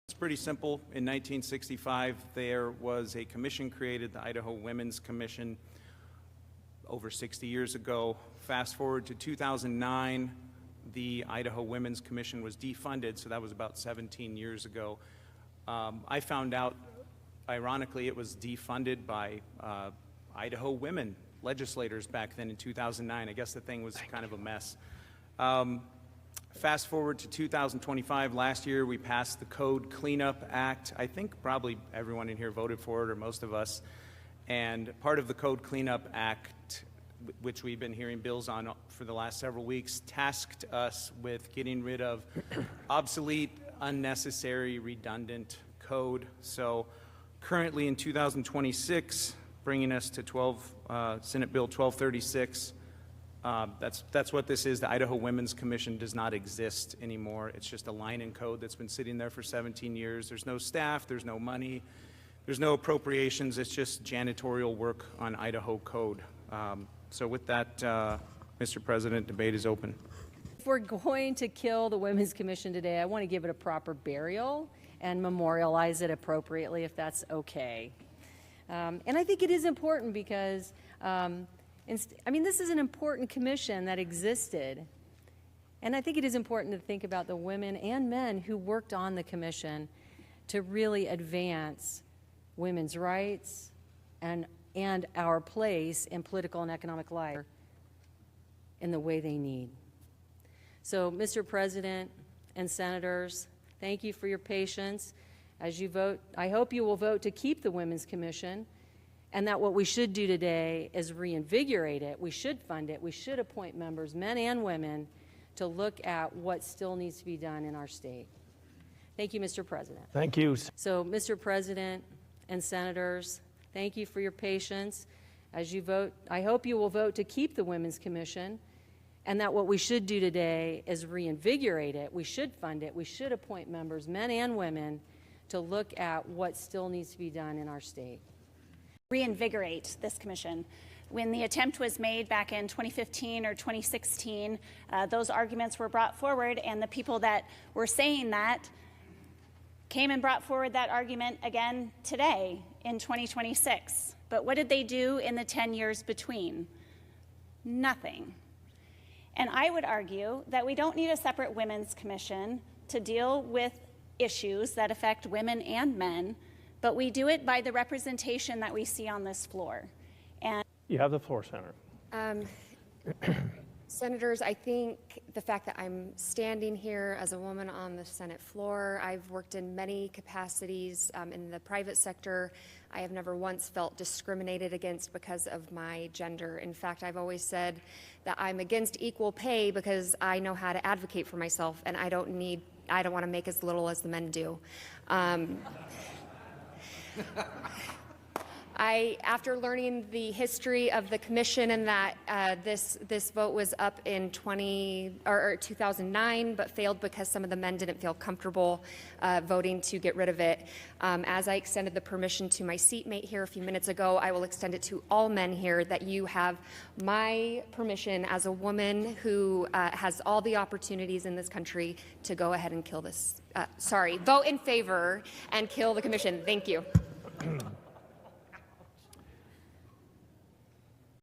It's pretty simple. In 1965, there was a commission created, the Idaho Women's Commission, over 60 years ago. Fast forward to 2009, the Idaho Women's Commission was defunded, so that was about 17 years ago. I found out, ironically, it was defunded by Idaho women legislators back then in 2009. I guess the thing was kind of a mess. Fast forward to 2025, last year we passed the Code Cleanup Act. I think probably everyone in here voted for it, or most of us. And part of the Code Cleanup Act, which we've been hearing bills on for the last several weeks, tasked us with getting rid of obsolete, unnecessary, redundant code. So currently in 2026, bringing us to Senate Bill 1236, that's what this is. The Idaho Women's Commission does not exist anymore. It's just a line in code that's been sitting there for 17 years. There's no staff, there's no money, there's no appropriations. It's just janitorial work on Idaho code. So with that, Mr. President, debate is open. If we're going to kill the Women's Commission today, I want to give it a proper burial and memorialize it appropriately, if that's okay. And I think it is important because this is an important commission that existed. And I think it is important to think about the women and men who worked on the commission to really advance women's rights and our place in political and economic life in the way they need. So, Mr. President and Senators, thank you for your patience. As you vote, I hope you will vote to keep the Women's Commission, and that what we should do today is reinvigorate it. We should fund it. We should appoint members, men and women, to look at what still needs to be done in our state. Thank you, Mr. President. Thank you. So, Mr. President and Senators, thank you for your patience. As you vote, I hope you will vote to keep the Women's Commission, and that what we should do today is reinvigorate it. We should fund it. We should appoint members, men and women, to look at what still needs to be done in our state. Reinvigorate this commission. When the attempt was made back in 2015 or 2016, those arguments were brought forward, and the people that were saying that came and brought forward that argument again today in 2026. But what did they do in the 10 years between? Nothing. And I would argue that we don't need a separate women's commission to deal with issues that affect women and men, but we do it by the representation that we see on this floor. And you have the floor, Senator. Senators, I think the fact that I'm standing here as a woman on the Senate floor, I've worked in many capacities in the private sector. I have never once felt discriminated against because of my gender. In fact, I've always said that I'm against equal pay because I know how to advocate for myself, and I don't want to make as little as the men do. After learning the history of the commission and that this vote was up in 2009, but failed because some of the men didn't feel comfortable voting to get rid of it, as I extended the permission to my seatmate here a few minutes ago, I will extend it to all men here that you have my permission as a woman who has all the opportunities in this country to go ahead and kill this. Vote in favor and kill the commission. Thank you.